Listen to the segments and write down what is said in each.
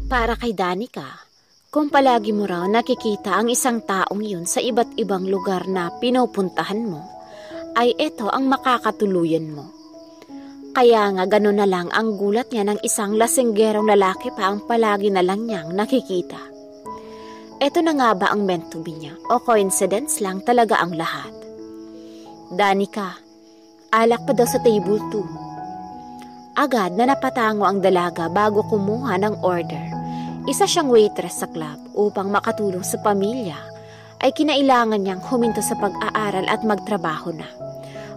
Para kay Danica, kung palagi mo raw nakikita ang isang taong yun sa iba't ibang lugar na pinupuntahan mo, ay ito ang makakatuluyan mo. Kaya nga gano'n na lang ang gulat niya ng isang lasinggerong lalaki pa ang palagi na lang niyang nakikita. Ito na nga ba ang meant to be niya o coincidence lang talaga ang lahat? Danica, alak pa daw sa table 2. Agad na napatango ang dalaga bago kumuha ng order. Isa siyang waitress sa club upang makatulong sa pamilya ay kinailangan niyang huminto sa pag-aaral at magtrabaho na.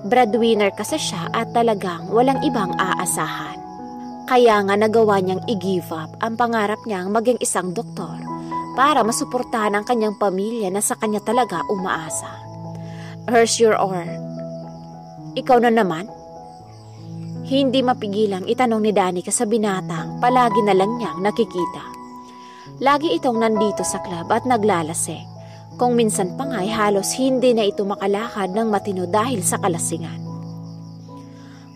Breadwinner kasi siya at talagang walang ibang aasahan. Kaya nga nagawa niyang i-give up ang pangarap niyang maging isang doktor para masuportahan ang kanyang pamilya na sa kanya talaga umaasa. Here's your or. Ikaw na naman? Hindi mapigilang itanong ni Danica sa binatang palagi na lang niyang nakikita. Lagi itong nandito sa club at naglalasing. Kung minsan pa nga'y halos hindi na ito makalakad ng matino dahil sa kalasingan.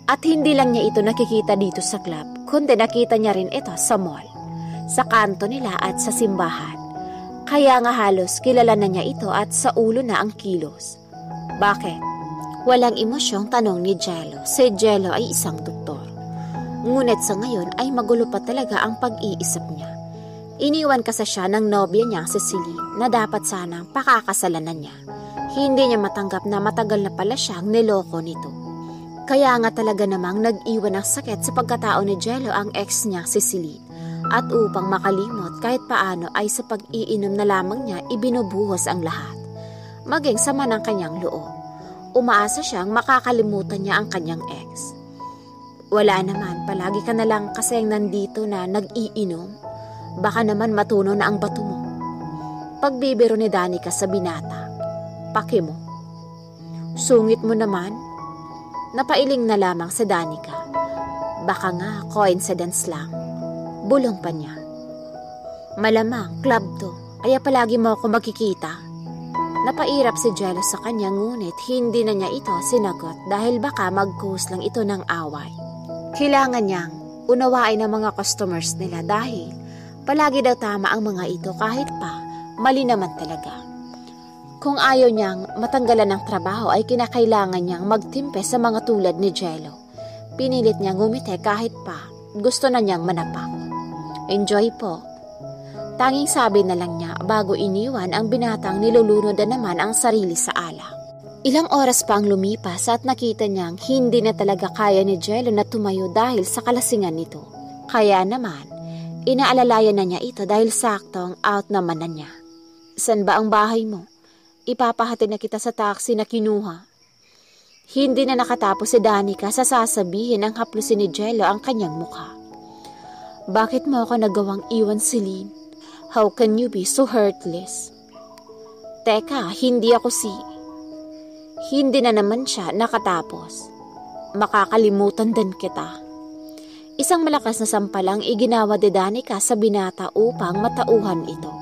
At hindi lang niya ito nakikita dito sa club, kundi nakita niya rin ito sa mall, sa kanto nila at sa simbahan. Kaya nga halos kilala na niya ito at sa ulo na ang kilos. Bakit? Walang emosyong tanong ni Jello. Si Jello ay isang doktor. Ngunit sa ngayon ay magulo pa talaga ang pag-iisip niya. Iniwan kasi siya ng nobya niya si Celine na dapat sanang pakakasalanan niya. Hindi niya matanggap na matagal na pala siyang niloko nito. Kaya nga talaga namang nag-iwan ng sakit sa pagkatao ni Jello ang ex niya si Celine. At upang makalimot kahit paano ay sa pag-iinom na lamang niya ibinubuhos ang lahat. Maging sama ng kanyang loob. Umaasa siyang makakalimutan niya ang kanyang ex. Wala naman, palagi ka na lang kasing nandito na nag-iinom. Baka naman matuno na ang bato mo. Pagbibiro ni Danica sa binata. Paki mo. Sungit mo naman. Napailing na lamang si Danica. Baka nga coincidence lang. Bulong pa niya. Malamang, club to. Kaya palagi mo ako makikita. Napairap si Jello sa kanya ngunit hindi na niya ito sinagot dahil baka mag-cause lang ito ng away. Kailangan niyang unawain ang mga customers nila dahil palagi daw tama ang mga ito kahit pa mali naman talaga. Kung ayaw niyang matanggalan ng trabaho ay kinakailangan niyang magtimpe sa mga tulad ni Jello. Pinilit niyang ngumiti kahit pa gusto na niyang manapak. Enjoy po. Tanging sabi na lang niya bago iniwan ang binatang nilulunod na naman ang sarili sa alak. Ilang oras pa ang lumipas at nakita niyang hindi na talaga kaya ni Jello na tumayo dahil sa kalasingan nito. Kaya naman, inaalalayan na niya ito dahil saktong out naman na niya. San ba ang bahay mo? Ipapahatid na kita sa taxi na kinuha. Hindi na nakatapos si Danica sa sasabihin ang haplusin ni Jello ang kanyang mukha. Bakit mo ako nagawang iwan, Celine? How can you be so heartless? Teka, hindi ako Hindi na naman siya nakatapos. Makakalimutan din kita. Isang malakas na sampalang iginawa ni Danica sa binata upang matauhan ito.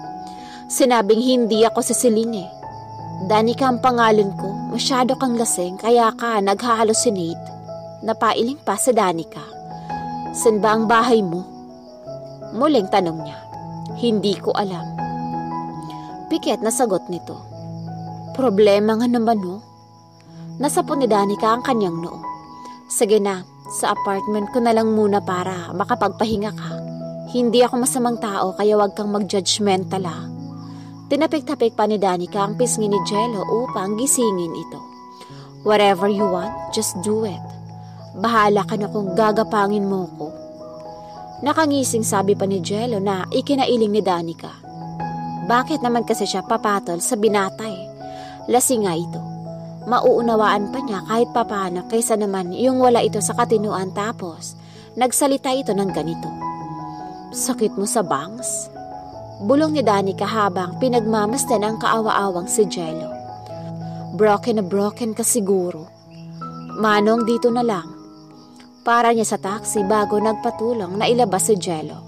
Sinabing hindi ako si Celine. Danica ang pangalan ko, masyado kang lasing kaya ka naghahalusinate. Napailing pa si Danica. San ba ang bahay mo? Muling tanong niya. Hindi ko alam. Pikit na sagot nito. Problema nga naman no. Nasapon ni Danica ang kanyang noo. Sige na, sa apartment ko na lang muna para makapagpahinga ka. Hindi ako masamang tao kaya wag kang mag-judgmental ah. Tinapik-tapik pa ni Danica ang pisngi ni Jello upang gisingin ito. Whatever you want, just do it. Bahala ka na kung gagapangin mo ko. Nakangising sabi pa ni Jello na ikinailing ni Danica. Bakit naman kasi siya papatol sa binata eh? Lasing nga ito. Mauunawaan pa niya kahit papano kaysa naman yung wala ito sa katinuan tapos nagsalita ito ng ganito. Sakit mo sa bangs? Bulong ni Danica habang pinagmamasdan ang kaawa-awang si Jello. Broken na broken ka siguro. Manong dito na lang. Para niya sa taxi bago nagpatulong na ilabas si Jello.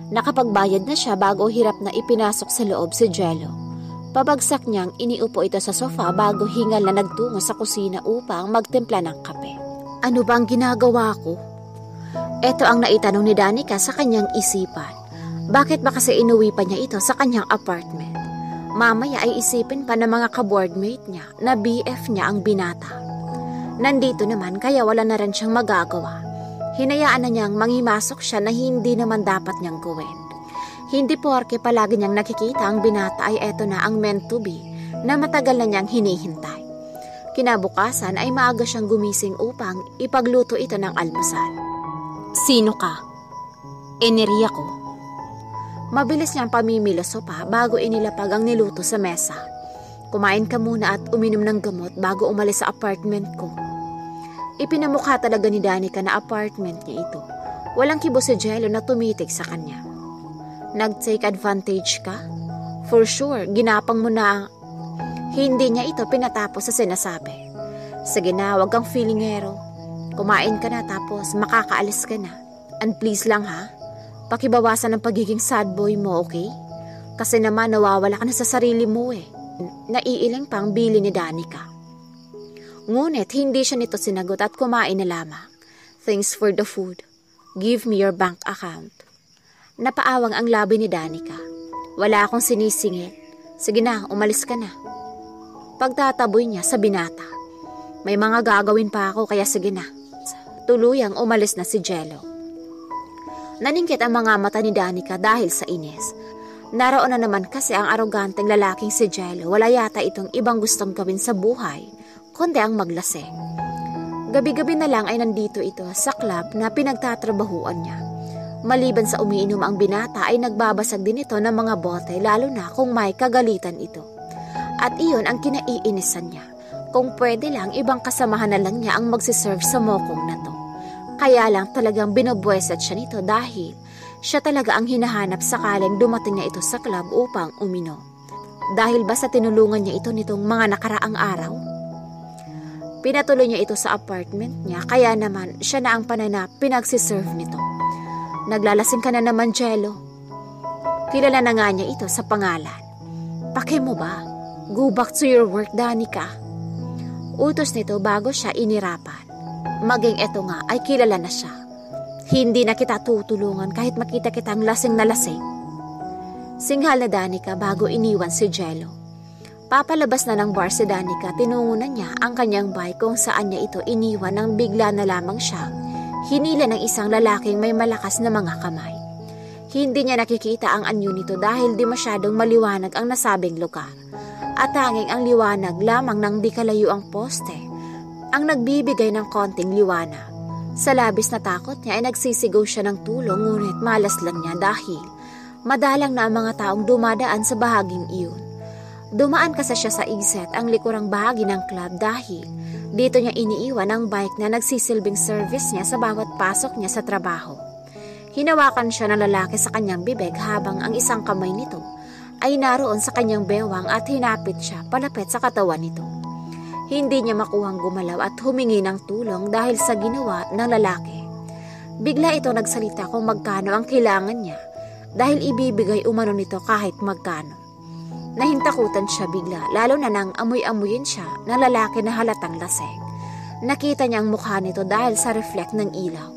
Nakapagbayad na siya bago hirap na ipinasok sa loob si Jello. Pabagsak niyang iniupo ito sa sofa bago hingal na nagtungo sa kusina upang magtimpla ng kape. Ano bang ginagawa ko? Ito ang naitanong ni Danica sa kanyang isipan. Bakit ba kasi inuwi pa niya ito sa kanyang apartment? Mamaya ay isipin pa ng mga ka-boardmate niya na BF niya ang binata. Nandito naman kaya wala na rin siyang magagawa. Hinayaan na niyang manghimasok siya na hindi naman dapat niyang gawin. Hindi porke palagi niyang nakikita ang binata ay eto na ang meant to be na matagal na niyang hinihintay. Kinabukasan ay maaga siyang gumising upang ipagluto ito ng almusal. Sino ka? Enerhiya ko. Mabilis niyang pamimiloso pa bago inilapag ang niluto sa mesa. Kumain ka muna at uminom ng gamot bago umalis sa apartment ko. Ipinamukha talaga ni Danica na apartment niya ito. Walang kibo si Jello na tumitig sa kanya. Nag-take advantage ka? For sure, ginapang mo na. Hindi niya ito pinatapos sa sinasabi. Sige na, wag kang feelingero. Kumain ka na tapos makakaalis ka na. And please lang ha, pakibawasan ang pagiging sad boy mo, okay? Kasi naman nawawala ka na sa sarili mo eh. Naiiling pang bili ni Danica. Ngunit hindi siya nito sinagot at kumain na lamang. Thanks for the food. Give me your bank account. Napaawang ang labi ni Danica. Wala akong sinisingil. Sige na, umalis ka na. Pagtataboy niya sa binata. May mga gagawin pa ako kaya sige na. Tuluyang umalis na si Jello. Naningkit ang mga mata ni Danica dahil sa inis. Naroon na naman kasi ang aroganteng lalaking si Jello. Wala yata itong ibang gustong gawin sa buhay, kundi ang maglasing. Gabi-gabi na lang ay nandito ito sa club na pinagtatrabahuan niya. Maliban sa umiinom ang binata ay nagbabasag din ito ng mga bote lalo na kung may kagalitan ito. At iyon ang kinaiinisan niya. Kung pwede lang, ibang kasamahan na lang niya ang magsiserve sa mokong na to. Kaya lang talagang binubwesat siya nito dahil siya talaga ang hinahanap sakaling dumating na ito sa club upang uminom. Dahil ba sa tinulungan niya ito nitong mga nakaraang araw? Pinatuloy niya ito sa apartment niya kaya naman siya na ang panay pinagsiserve nito. Naglalasing ka na naman, Jello. Kilala na nga niya ito sa pangalan. Pake mo ba? Go back to your work, Danica. Utos nito bago siya inirapan. Maging eto nga ay kilala na siya. Hindi na kita tutulungan kahit makita kitang lasing na lasing. Singhal na Danica bago iniwan si Jello. Papalabas na ng bar si Danica, tinungunan niya ang kanyang bike kung saan niya ito iniwan nang bigla na lamang siya hinila ng isang lalaking may malakas na mga kamay. Hindi niya nakikita ang anyo nito dahil di masyadong maliwanag ang nasabing lugar. At tanging ang liwanag lamang ng di kalayo ang poste ang nagbibigay ng konting liwanag. Sa labis na takot niya ay nagsisigaw siya ng tulong ngunit malas lang niya dahil madalang na ang mga taong dumadaan sa bahaging iyon. Dumaan kasi siya sa exit ang likurang bahagi ng club dahil dito niya iniiwan ang bike na nagsisilbing service niya sa bawat pasok niya sa trabaho. Hinawakan siya ng lalaki sa kanyang bibig habang ang isang kamay nito ay naroon sa kanyang bewang at hinapit siya palapit sa katawan nito. Hindi niya makuhang gumalaw at humingi ng tulong dahil sa ginawa ng lalaki. Bigla ito nagsalita kung magkano ang kailangan niya dahil ibibigay umano nito kahit magkano. Nahintakutan siya bigla lalo na nang amoy-amoyin siya ng lalaki na halatang lasing. Nakita niya ang mukha nito dahil sa reflect ng ilaw.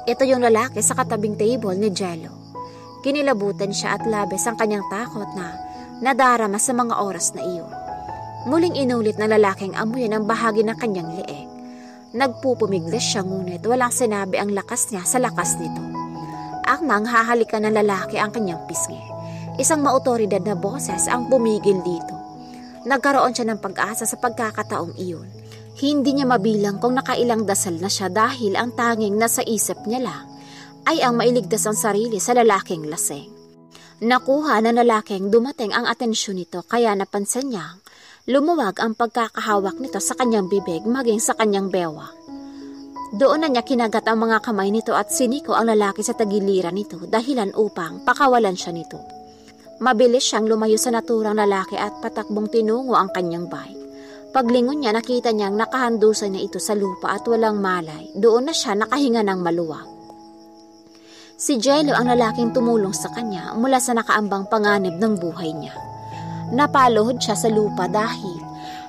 Ito yung lalaki sa katabing table ni Jello. Kinilabutan siya at labis ang kanyang takot na nadarama sa mga oras na iyon. Muling inulit ng lalaking amuyin ang bahagi ng kanyang leeg. Nagpupumiglas siya ngunit walang sinabi ang lakas niya sa lakas nito. Akmang hahalikan ng lalaki ang kanyang pisngi. Isang maotoridad na boses ang pumigil dito. Nagkaroon siya ng pag-asa sa pagkakataong iyon. Hindi niya mabilang kung nakailang dasal na siya dahil ang tanging nasa isip niya lang ay ang mailigtas ang sarili sa lalaking lasing. Nakuha ng lalaking dumating ang atensyon nito kaya napansin niyang lumuwag ang pagkakahawak nito sa kanyang bibig maging sa kanyang bewang. Doon na niya kinagat ang mga kamay nito at siniko ang lalaki sa tagiliran nito dahilan upang pakawalan siya nito. Mabilis siyang lumayo sa naturang lalaki at patakbong tinungo ang kanyang bike. Paglingon niya nakita niyang nakahandusay na ito sa lupa at walang malay. Doon na siya nakahinga ng maluwag. Si Jello ang lalaking tumulong sa kanya mula sa nakaambang panganib ng buhay niya. Napaluhod siya sa lupa dahil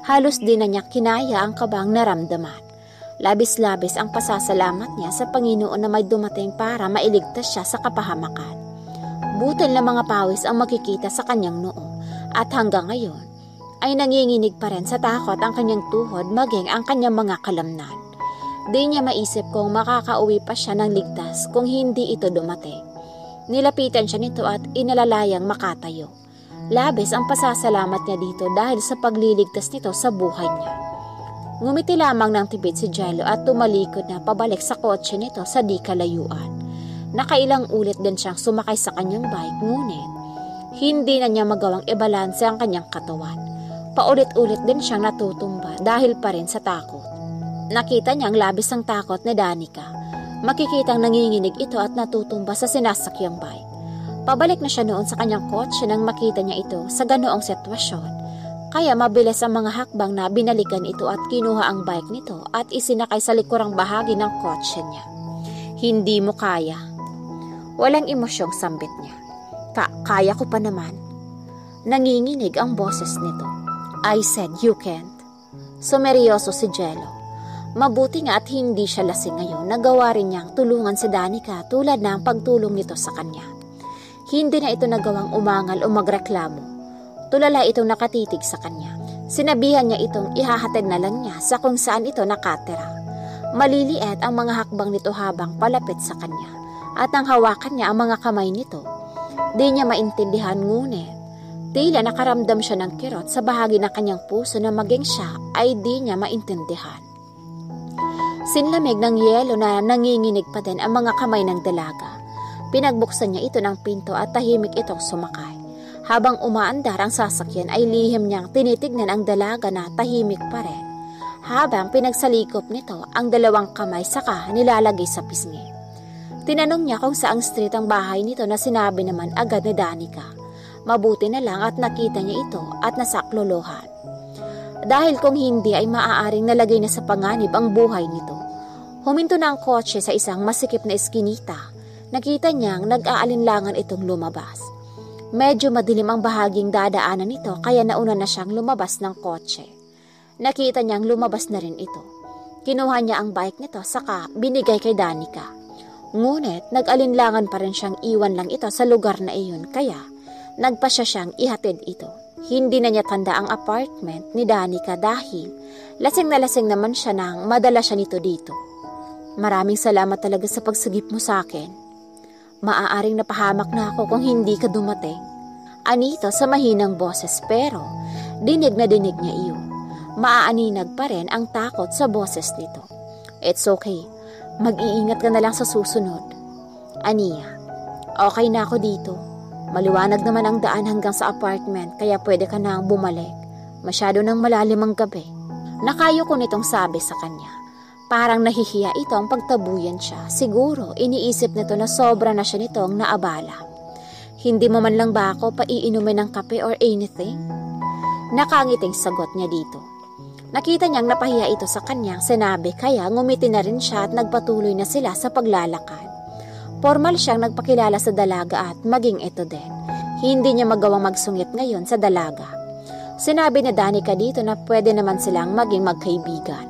halos di na niya kinaya ang kabang naramdaman. Labis-labis ang pasasalamat niya sa Panginoon na may dumating para mailigtas siya sa kapahamakan. Butil na mga pawis ang makikita sa kanyang noo at hanggang ngayon ay nanginginig pa rin sa takot ang kanyang tuhod maging ang kanyang mga kalamnan. Di niya maisip kung makakauwi pa siya ng ligtas kung hindi ito dumating. Nilapitan siya nito at inalalayang makatayo. Labis ang pasasalamat niya dito dahil sa pagliligtas nito sa buhay niya. Ngumiti lamang ng tipid si Jello at tumalikod na pabalik sa kotse nito sa di kalayuan. Nakailang ulit din siyang sumakay sa kanyang bike ngunit hindi na niya magawang ibalanse ang kanyang katawan. Paulit-ulit din siyang natutumba dahil pa rin sa takot. Nakita niya ang labis ng takot ni Danica. Makikitang nanginginig ito at natutumba sa sinasakyang bike. Pabalik na siya noon sa kanyang kotse nang makita niya ito sa ganoong sitwasyon. Kaya mabilis ang mga hakbang na binalikan ito at kinuha ang bike nito at isinakay sa likurang bahagi ng kotse niya. Hindi mo kaya. Walang emosyong sambit niya. Kaya ko pa naman. Nanginginig ang boses nito. I said you can't. Sumeryoso si Jello. Mabuti nga at hindi siya lasing ngayon. Nagawa rin niyang tulungan si Danica tulad ng pagtulong nito sa kanya. Hindi na ito nagawang umangal o magreklamo. Tulala itong nakatitig sa kanya. Sinabihan niya itong ihahatid na lang niya sa kung saan ito nakatira. Maliliit ang mga hakbang nito habang palapit sa kanya. At nang hawakan niya ang mga kamay nito, di niya maintindihan ngunit tila nakaramdam siya ng kirot sa bahagi ng kanyang puso na maging siya ay di niya maintindihan. Sinlamig ng yelo na nanginginig pa din ang mga kamay ng dalaga. Pinagbuksan niya ito ng pinto at tahimik itong sumakay. Habang umaandar ang sasakyan ay lihim niyang tinitignan ang dalaga na tahimik pa rin. Habang pinagsalikop nito ang dalawang kamay saka nilalagay sa pisngi. Tinanong niya kung saang street ang bahay nito na sinabi naman agad ni Danica. Mabuti na lang at nakita niya ito at nasaklolohan. Dahil kung hindi ay maaaring nalagay na sa panganib ang buhay nito. Huminto na ang kotse sa isang masikip na eskinita. Nakita niyang nag-aalinlangan itong lumabas. Medyo madilim ang bahaging dadaanan nito kaya nauna na siyang lumabas ng kotse. Nakita niyang lumabas na rin ito. Kinuha niya ang bike nito saka binigay kay Danica. Ngunit nag-alinlangan pa rin siyang iwan lang ito sa lugar na iyon kaya nagpasya siyang ihatid ito. Hindi na niya tanda ang apartment ni Danica dahil lasing na lasing naman siya nang madala siya nito dito. Maraming salamat talaga sa pagsagip mo sa akin. Maaaring napahamak na ako kung hindi ka dumating. Anito sa mahinang boses pero dinig na dinig niya iyon. Maaaninag pa rin ang takot sa boses nito. It's okay. Mag-iingat ka na lang sa susunod. Aniya, okay na ako dito. Maliwanag naman ang daan hanggang sa apartment kaya pwede ka na bumalik. Masyado nang malalim ang gabi. Nakayo ko nitong sabi sa kanya. Parang nahihiya ito ang pagtabuyan siya. Siguro iniisip nito na sobra na siya nitong naabala. Hindi mo man lang ba ako paiinumin ng kape or anything? Nakangiting sagot niya dito. Nakita niyang napahiya ito sa kanyang sinabi kaya ngumiti na rin siya at nagpatuloy na sila sa paglalakad. Formal siyang nagpakilala sa dalaga at maging ito din. Hindi niya magawang magsungit ngayon sa dalaga. Sinabi ni Danica dito na pwede naman silang maging magkaibigan.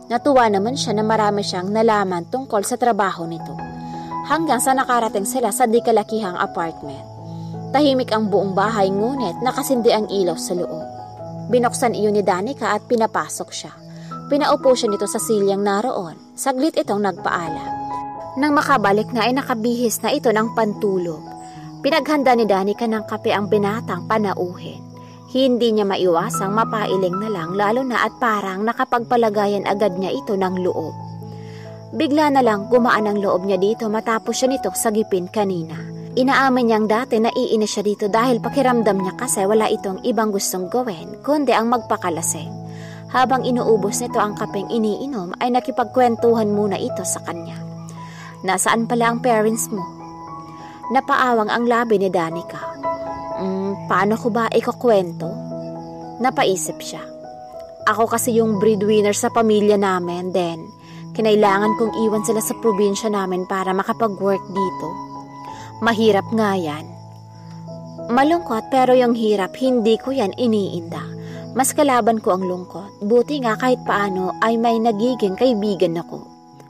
Natuwa naman siya na marami siyang nalaman tungkol sa trabaho nito. Hanggang sa nakarating sila sa di kalakihang apartment. Tahimik ang buong bahay ngunit nakasindi ang ilaw sa loob. Binuksan iyon ni Danica at pinapasok siya. Pinaupo siya nito sa silyang naroon. Saglit itong nagpaalam. Nang makabalik na ay nakabihis na ito ng pantulog. Pinaghanda ni Danica ng kape ang binatang panauhin. Hindi niya maiwasang mapailing na lang lalo na at parang nakapagpalagayan agad niya ito ng loob. Bigla na lang gumaan ang loob niya dito matapos siya nito sagipin kanina. Inaamin niyang dati naiinis siya dito dahil pakiramdam niya kasi wala itong ibang gustong gawin kundi ang magpakalasing. Habang inuubos nito ang kapeng iniinom ay nakipagkwentuhan muna ito sa kanya. Nasaan pala ang parents mo? Napaawang ang labi ni Danica. Paano ko ba ikukwento? Napaisip siya. Ako kasi yung breadwinner sa pamilya namin, then kinailangan kong iwan sila sa probinsya namin para makapag-work dito. Mahirap nga yan. Malungkot pero yung hirap hindi ko yan iniinda. Mas kalaban ko ang lungkot. Buti nga kahit paano ay may nagiging kaibigan ako.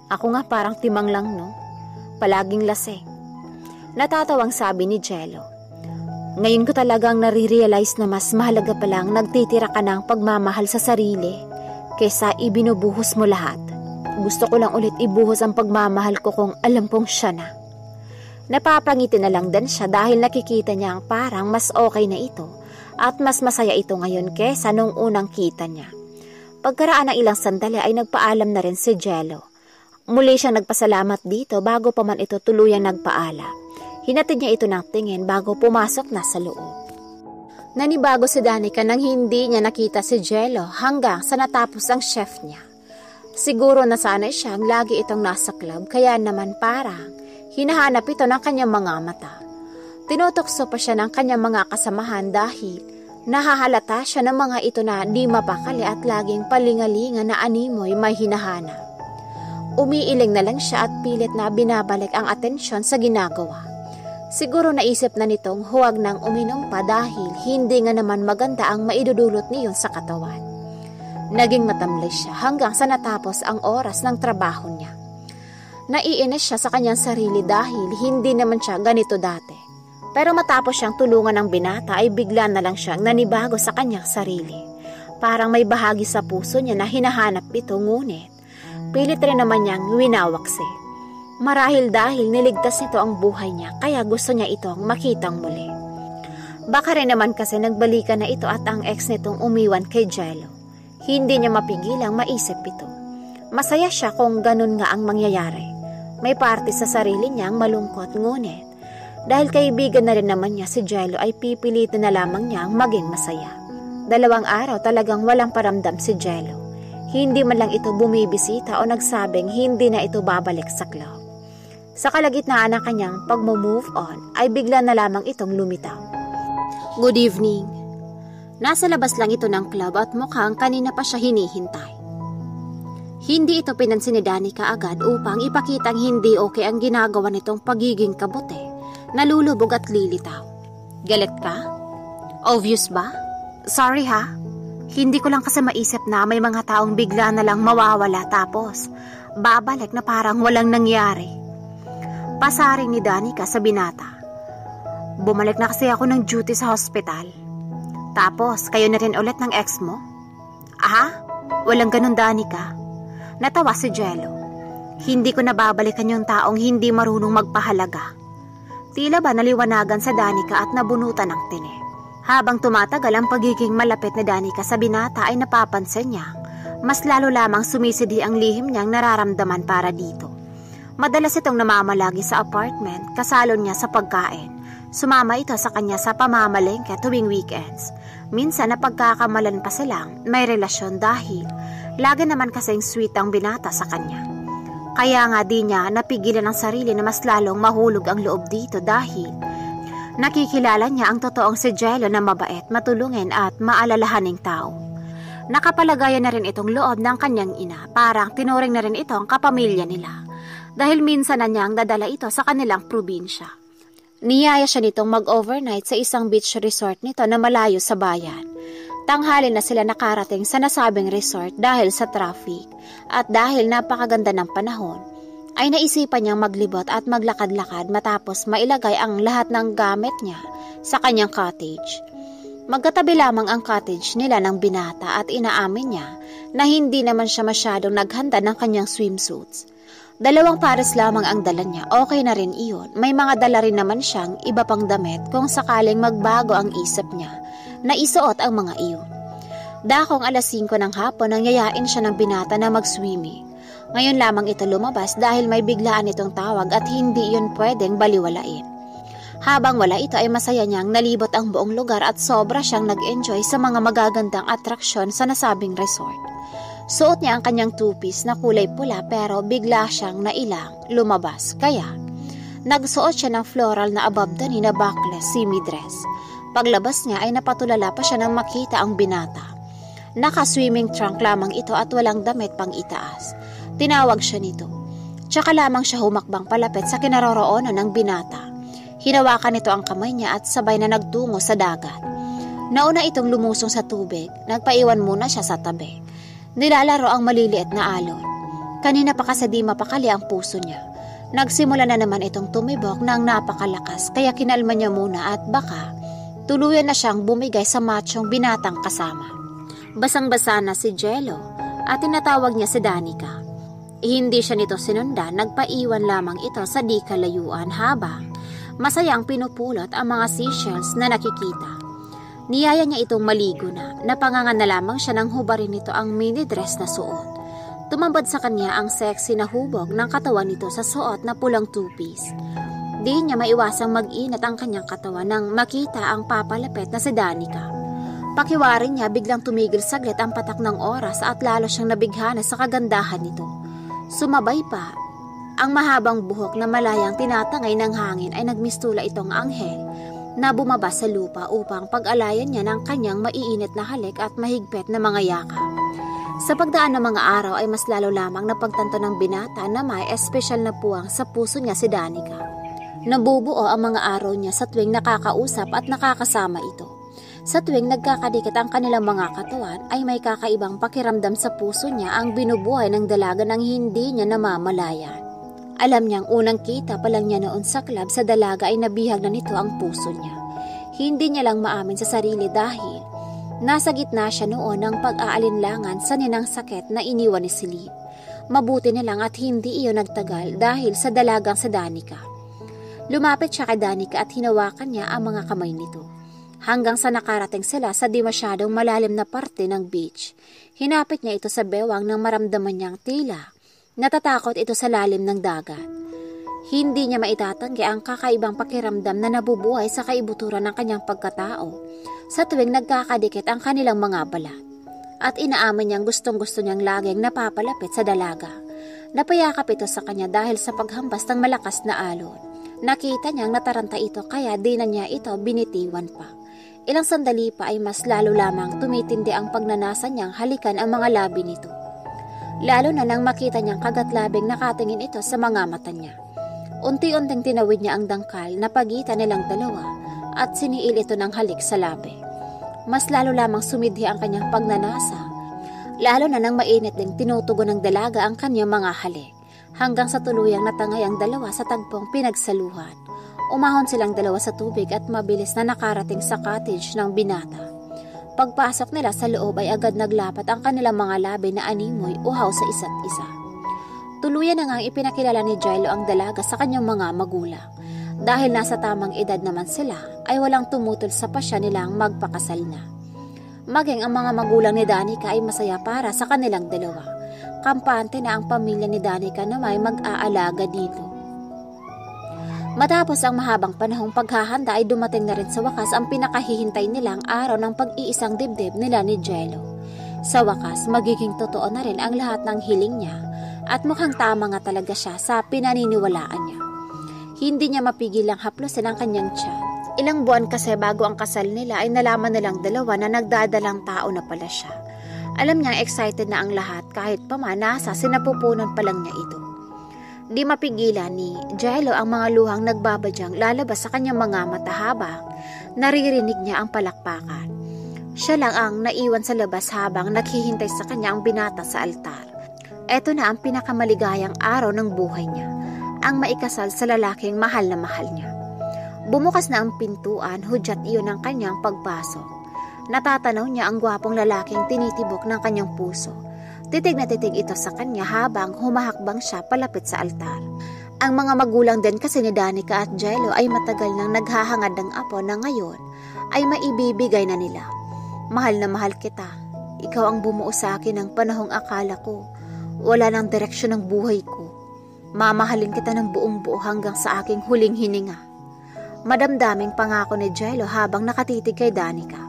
Ako nga parang timang lang no. Palaging lasing. Natatawang sabi ni Jello. Ngayon ko talagang nare-realize na mas mahalaga palang nagtitira ka ng pagmamahal sa sarili kaysa ibinubuhos mo lahat. Gusto ko lang ulit ibuhos ang pagmamahal ko kung alam kong siya na. Napapangiti na lang din siya dahil nakikita niya ang parang mas okay na ito at mas masaya ito ngayon kaysa nung unang kita niya. Pagkaraan ng ilang sandali ay nagpaalam na rin si Jello. Muli siyang nagpasalamat dito bago pa man ito tuluyang nagpaala. Hinatid niya ito ng tingin bago pumasok na sa loob. Nanibago si Danica nang hindi niya nakita si Jello hanggang sa natapos ang chef niya. Siguro nasanay siyang lagi itong nasa club kaya naman parang hinahanap ito ng kanyang mga mata. Tinutokso pa siya ng kanyang mga kasamahan dahil nahahalata siya ng mga ito na di mapakali at laging palingalingan na animoy may hinahanap. Umiiling na lang siya at pilit na binabalik ang atensyon sa ginagawa. Siguro naisip na nitong huwag nang uminom pa dahil hindi nga naman maganda ang maidudulot niyon sa katawan. Naging matamlay siya hanggang sa natapos ang oras ng trabaho niya. Naiinis siya sa kanyang sarili dahil hindi naman siya ganito dati. Pero matapos siyang tulungan ng binata ay bigla na lang siyang nanibago sa kanyang sarili. Parang may bahagi sa puso niya na hinahanap ito ngunit pilit rin naman niyang winawaksi. Marahil dahil niligtas nito ang buhay niya kaya gusto niya itong makitang muli. Baka rin naman kasi nagbalikan na ito at ang ex nitong umiwan kay Jello. Hindi niya mapigilang maisip ito. Masaya siya kung ganun nga ang mangyayari. May parte sa sarili niyang malungkot ngunit dahil kaibigan na rin naman niya si Jello ay pipilitin na lamang niyang maging masaya. 2 araw talagang walang paramdam si Jello. Hindi man lang ito bumibisita o nagsabing hindi na ito babalik sa club. Sa kalagitnaan ng kanyang pagmo-move on ay bigla na lamang itong lumitaw. Good evening. Nasa labas lang ito ng club at mukhang kanina pa siya hinihintay. Hindi ito pinansin ni Danica agad upang ipakitang hindi okay ang ginagawa nitong pagiging kabote, nalulubog at lilitaw. Galit ka? Obvious ba? Sorry ha. Hindi ko lang kasi maisip na may mga taong bigla na lang mawawala tapos babalik na parang walang nangyari. Pasaring ni Danica sa binata. Bumalik na kasi ako ng duty sa hospital. Tapos, kayo na rin ulit ng ex mo? Aha? Walang ganun, Danica. Natawa si Jello. Hindi ko nababalikan yung taong hindi marunong magpahalaga. Tila ba naliwanagan sa Danica at nabunutan ng tinik. Habang tumatagal ang pagiging malapit ni Danica sa binata ay napapansin niya, mas lalo lamang sumisidi ang lihim niyang nararamdaman para dito. Madalas itong namamalagi sa apartment, kasalon niya sa pagkain. Sumama ito sa kanya sa pamamalengke tuwing weekends. Minsan napagkakamalan pa silang may relasyon dahil lagi naman kasing sweet ang binata sa kanya. Kaya nga di niya napigilan ang sarili na mas lalong mahulog ang loob dito dahil nakikilala niya ang totoong si Jello na mabait, matulungin at maalalahaning tao. Nakapalagayan na rin itong loob ng kanyang ina, parang tinuring na rin itong kapamilya nila. Dahil minsan na niyang dadala ito sa kanilang probinsya. Niyaya siya nitong mag-overnight sa isang beach resort nito na malayo sa bayan. Tanghali na sila nakarating sa nasabing resort dahil sa traffic at dahil napakaganda ng panahon, ay naisipan niyang maglibot at maglakad-lakad matapos mailagay ang lahat ng gamit niya sa kanyang cottage. Magkatabi lamang ang cottage nila ng binata at inaamin niya na hindi naman siya masyadong naghanda ng kanyang swimsuits. 2 pares lamang ang dala niya, okay na rin iyon. May mga dala rin naman siyang iba pang damit kung sakaling magbago ang isip niya na isuot ang mga iyon. Dakong 5:00 ng hapon nang yayain siya ng binata na mag-swimming. Ngayon lamang ito lumabas dahil may biglaan itong tawag at hindi iyon pwedeng baliwalain. Habang wala ito ay masaya niyang nalibot ang buong lugar at sobra siyang nag-enjoy sa mga magagandang atraksyon sa nasabing resort. Suot niya ang kanyang two-piece na kulay pula pero bigla siyang nailang lumabas kaya nagsuot siya ng floral na above the knee na backless semi-dress. Paglabas niya ay napatulala pa siya nang makita ang binata. Naka-swimming trunk lamang ito at walang damit pang itaas. Tinawag siya nito. Tsaka lamang siya humakbang palapit sa kinaroroonan ng binata. Hinawakan nito ang kamay niya at sabay na nagtungo sa dagat. Nauna itong lumusong sa tubig, nagpaiwan muna siya sa tabi. Nilalaro ang maliliit na alon. Kanina pa kasi di mapakali ang puso niya. Nagsimula na naman itong tumibok ng napakalakas kaya kinalma niya muna at baka tuluyan na siyang bumigay sa machong binatang kasama. Basang-basa na si Jello at tinatawag niya si Danica. Hindi siya nito sinundan, nagpaiwan lamang ito sa di kalayuan habang masayang pinupulot ang mga seashells na nakikita. Niyaya niya itong maligo na, napangangan na lamang siya nang hubarin nito ang mini dress na suot. Tumambad sa kanya ang sexy na hubog ng katawan nito sa suot na pulang two-piece. Di niya maiwasang mag-inat ang kanyang katawan nang makita ang papalapit na si Danica. Pakiwarin niya biglang tumigil saglit ang patak ng oras at lalo siyang nabighana sa kagandahan nito. Sumabay pa, ang mahabang buhok na malayang tinatangay ng hangin ay nagmistula itong anghel na bumaba sa lupa upang pag-alayan niya ng kanyang maiinit na halik at mahigpit na mga yakap. Sa pagdaan ng mga araw ay mas lalo lamang napagtanto ng binata na may espesyal na puwang sa puso niya si Danica. Nabubuo ang mga araw niya sa tuwing nakakausap at nakakasama ito. Sa tuwing nagkakadikit ang kanilang mga katawan ay may kakaibang pakiramdam sa puso niya ang binubuhay ng dalaga nang hindi niya namamalayan. Alam niyang unang kita pa lang niya noon sa club sa dalaga ay nabihag na nito ang puso niya. Hindi niya lang maamin sa sarili dahil nasa gitna siya noon ng pag-aalinlangan sa ninang sakit na iniwan ni Celine. Mabuti na lang at hindi iyon nagtagal dahil sa dalagang sa Danica. Lumapit siya kay Danica at hinawakan niya ang mga kamay nito. Hanggang sa nakarating sila sa di masyadong malalim na parte ng beach. Hinapit niya ito sa bewang nang maramdaman niyang tila natatakot ito sa lalim ng dagat. Hindi niya maitatanggi ang kakaibang pakiramdam na nabubuhay sa kaibuturan ng kanyang pagkatao sa tuwing nagkakadikit ang kanilang mga balat. At inaamin niyang gustong-gusto niyang laging napapalapit sa dalaga. Napayakap ito sa kanya dahil sa paghambas ng malakas na alon. Nakita niyang nataranta ito kaya di na niya ito binitiwan pa. Ilang sandali pa ay mas lalo lamang tumitindi ang pagnanasa niyang halikan ang mga labi nito. Lalo na nang makita niyang kagatlabing nakatingin ito sa mga mata niya. Unti-unting tinawid niya ang dangkal na pagitan nilang dalawa at siniil ito ng halik sa labi. Mas lalo lamang sumidhi ang kanyang pagnanasa. Lalo na nang mainit ding tinutugon ng dalaga ang kanyang mga halik. Hanggang sa tuluyang natangay ang dalawa sa tagpong pinagsaluhan. Umahon silang dalawa sa tubig at mabilis na nakarating sa cottage ng binata. Pagpasok nila sa loob ay agad naglapat ang kanilang mga labi na animoy uhaw sa isa't isa. Tuluyan na ngang ipinakilala ni Jello ang dalaga sa kanyang mga magulang. Dahil nasa tamang edad naman sila, ay walang tumutol sa pasya nilang magpakasal na. Maging ang mga magulang ni Danica ay masaya para sa kanilang dalawa. Kampante na ang pamilya ni Danica na may mag-aalaga dito. Matapos ang mahabang panahong paghahanda ay dumating na rin sa wakas ang pinakahihintay nilang araw ng pag-iisang dibdib nila ni Jello. Sa wakas, magiging totoo na rin ang lahat ng hiling niya at mukhang tama nga talaga siya sa pinaniniwalaan niya. Hindi niya mapigilang haplusin ang kanyang tiyan. Ilang buwan kasi bago ang kasal nila ay nalaman nilang dalawa na nagdadalang tao na pala siya. Alam niyang excited na ang lahat kahit pa man nasa sinapupunan pa lang niya ito. Di mapigilan ni Jello ang mga luhang nagbabadyang lalabas sa kanyang mga mata habang naririnig niya ang palakpakan. Siya lang ang naiwan sa labas habang naghihintay sa kanya ang binata sa altar. Ito na ang pinakamaligayang araw ng buhay niya, ang maikasal sa lalaking mahal na mahal niya. Bumukas na ang pintuan, hudyat iyon ang kanyang pagpasok. Natatanaw niya ang gwapong lalaking tinitibok ng kanyang puso. Titig na titig ito sa kanya habang humahakbang siya palapit sa altar. Ang mga magulang din kasi ni Danica at Jello ay matagal nang naghahangad ng apo na ngayon ay maibibigay na nila. Mahal na mahal kita. Ikaw ang bumuo sa akin ng panahong akala ko wala nang direksyon ng buhay ko. Mamahalin kita ng buong buo hanggang sa aking huling hininga. Madamdaming pangako ni Jello habang nakatitig kay Danica.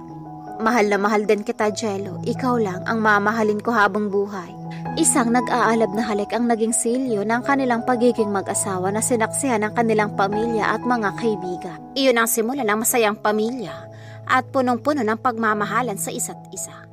Mahal na mahal din kita, Jello. Ikaw lang ang mamahalin ko habang buhay. Isang nag-aalab na halik ang naging silyo ng kanilang pagiging mag-asawa na sinaksihan ng kanilang pamilya at mga kaibigan. Iyon ang simula ng masayang pamilya at punong-puno ng pagmamahalan sa isa't isa.